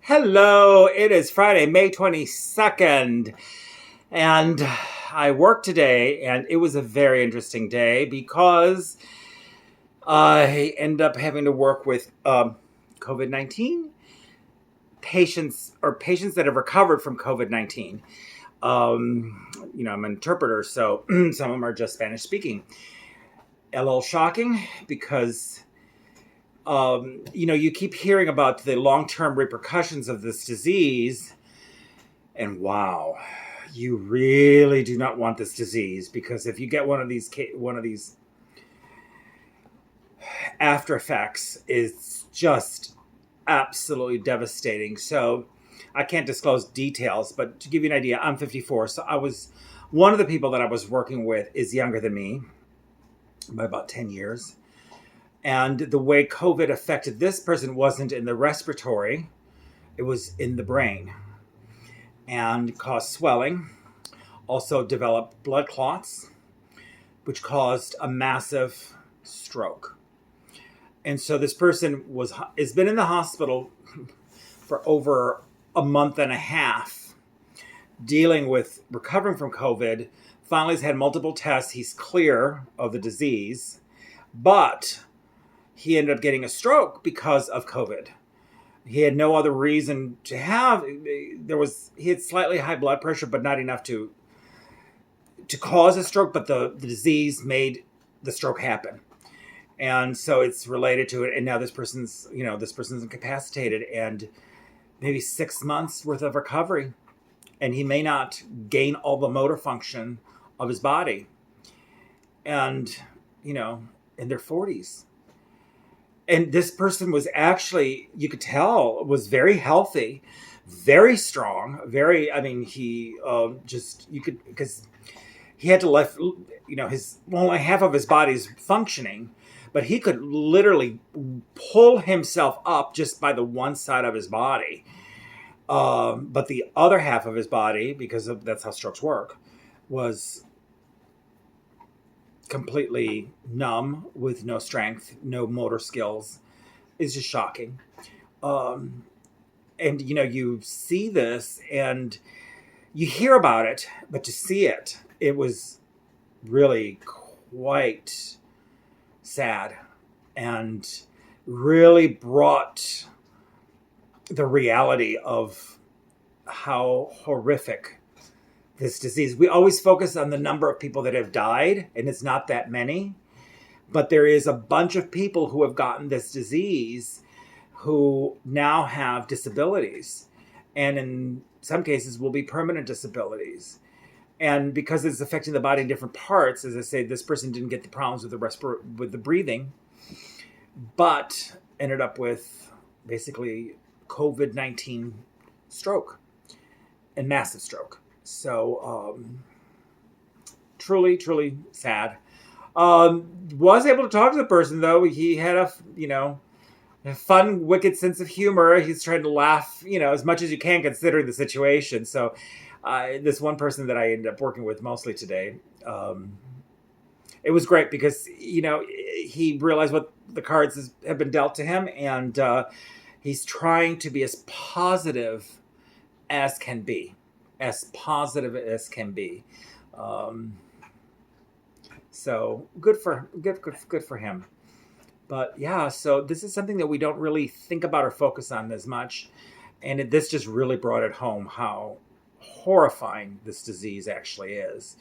Hello, it is Friday, May 22nd, and I worked today, and it was a very interesting day because I ended up having to work with COVID-19 patients that have recovered from COVID-19. I'm an interpreter, so some of them are just Spanish speaking. A little shocking because you keep hearing about the long-term repercussions of this disease, and wow, you really do not want this disease, because if you get one of these after effects, it's just absolutely devastating. So I can't disclose details, but to give you an idea, I'm 54, so one of the people that I was working with is younger than me by about 10 years. And the way COVID affected this person wasn't in the respiratory, it was in the brain, and caused swelling, also developed blood clots, which caused a massive stroke. And so this person has been in the hospital for over a month and a half, dealing with recovering from COVID. Finally, he's had multiple tests. He's clear of the disease, but he ended up getting a stroke because of COVID. He had no other reason to have. He had slightly high blood pressure, but not enough to cause a stroke. But the disease made the stroke happen, and so it's related to it. And now this person's incapacitated, and maybe 6 months worth of recovery, and he may not gain all the motor function of his body. And in their 40s. And this person was actually, you could tell, was very healthy, very strong, because he had to let, only half of his body's functioning, but he could literally pull himself up just by the one side of his body. But the other half of his body, that's how strokes work, was completely numb, with no strength, no motor skills. Is just shocking. And you see this and you hear about it, but to see it was really quite sad, and really brought the reality of how horrific this disease. We always focus on the number of people that have died, and it's not that many, but there is a bunch of people who have gotten this disease who now have disabilities, and in some cases will be permanent disabilities. And because it's affecting the body in different parts, as I say, this person didn't get the problems with the breathing, but ended up with basically COVID-19 stroke, and massive stroke. So truly, truly sad. Was able to talk to the person, though. He had a fun, wicked sense of humor. He's trying to laugh, as much as you can, considering the situation. So this one person that I ended up working with mostly today, it was great because, he realized what the cards have been dealt to him, and he's trying to be as positive as can be. As positive as can be. So good for him. But yeah, so this is something that we don't really think about or focus on as much. And this just really brought it home how horrifying this disease actually is.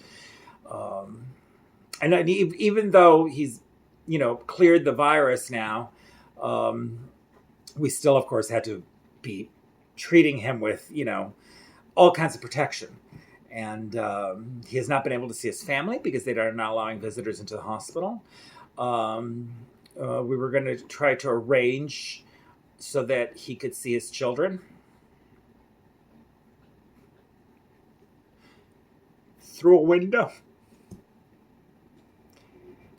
And even though he's, cleared the virus now, we still, of course, had to be treating him with, all kinds of protection. And he has not been able to see his family because they are not allowing visitors into the hospital. We were going to try to arrange so that he could see his children through a window,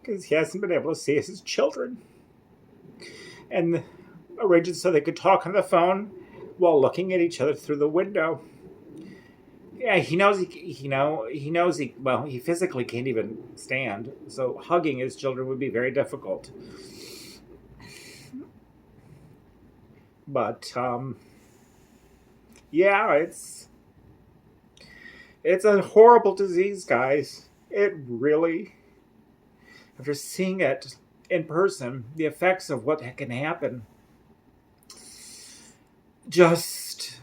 because he hasn't been able to see his children, and arrange it so they could talk on the phone while looking at each other through the window. Yeah, he knows he physically can't even stand, so hugging his children would be very difficult. But Yeah, it's a horrible disease, guys. It really, after seeing it in person, the effects of what can happen, just,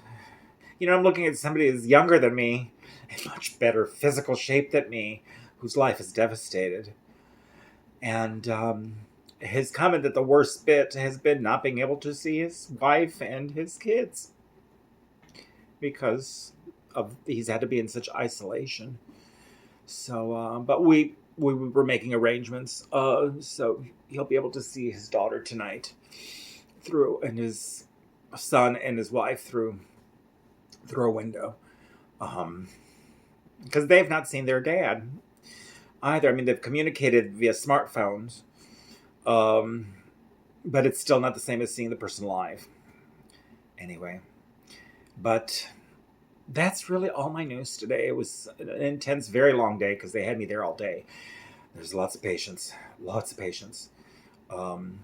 I'm looking at somebody who's younger than me, in much better physical shape than me, whose life is devastated. And his comment that the worst bit has been not being able to see his wife and his kids because of he's had to be in such isolation. So, but we were making arrangements, so he'll be able to see his daughter tonight through, and his son and his wife through a window, because they've not seen their dad either. I mean, they've communicated via smartphones, but it's still not the same as seeing the person live. Anyway, but that's really all my news today. It was an intense, very long day because they had me there all day. There's lots of patients, and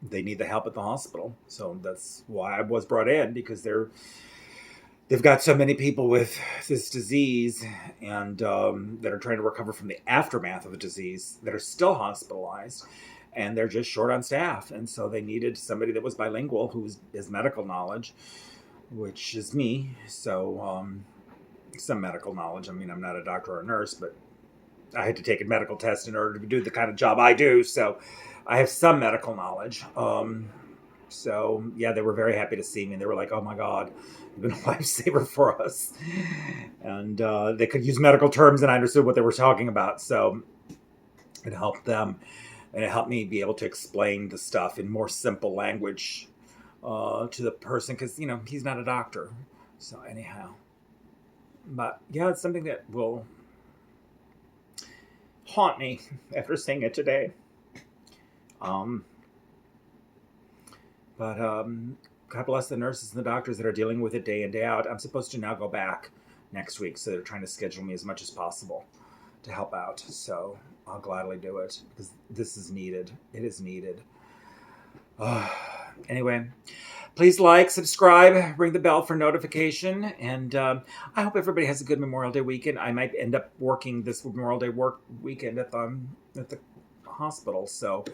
they need the help at the hospital. So that's why I was brought in, because they've got so many people with this disease, and that are trying to recover from the aftermath of the disease, that are still hospitalized, and they're just short on staff. And so they needed somebody that was bilingual, who has medical knowledge, which is me. So some medical knowledge. I mean, I'm not a doctor or a nurse, but I had to take a medical test in order to do the kind of job I do. So I have some medical knowledge. So yeah, they were very happy to see me. They were like, "Oh my God, you've been a lifesaver for us." And they could use medical terms, and I understood what they were talking about. So it helped them, and it helped me be able to explain the stuff in more simple language to the person, because he's not a doctor. So anyhow, but yeah, it's something that will haunt me after seeing it today. But God bless the nurses and the doctors that are dealing with it day in, day out. I'm supposed to now go back next week, so they're trying to schedule me as much as possible to help out. So I'll gladly do it, because this is needed. It is needed. Anyway, please like, subscribe, ring the bell for notification, and I hope everybody has a good Memorial Day weekend. I might end up working this Memorial Day weekend at the hospital. So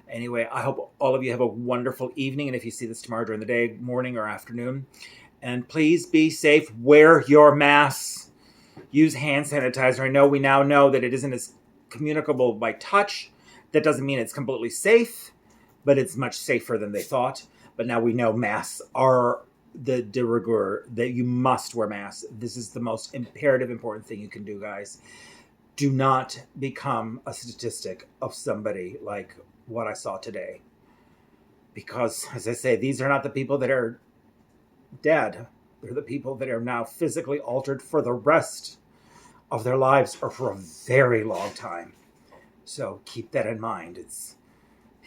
anyway, I hope all of you have a wonderful evening, and if you see this tomorrow during the day, morning or afternoon, and please be safe. Wear your masks. Use hand sanitizer. I know we now know that it isn't as communicable by touch. That doesn't mean it's completely safe, but it's much safer than they thought. But now we know masks are the de rigueur, that you must wear masks. This is the most imperative, important thing you can do, guys. Do not become a statistic of somebody like what I saw today. Because, as I say, these are not the people that are dead. They're the people that are now physically altered for the rest of their lives, or for a very long time. So keep that in mind. It's,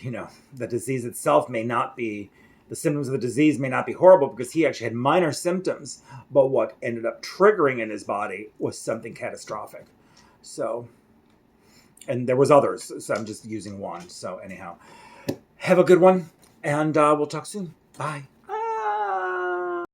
the disease itself may not be, the symptoms of the disease may not be horrible, because he actually had minor symptoms, but what ended up triggering in his body was something catastrophic. So, and there was others, so I'm just using one. So anyhow, have a good one, and we'll talk soon. Bye.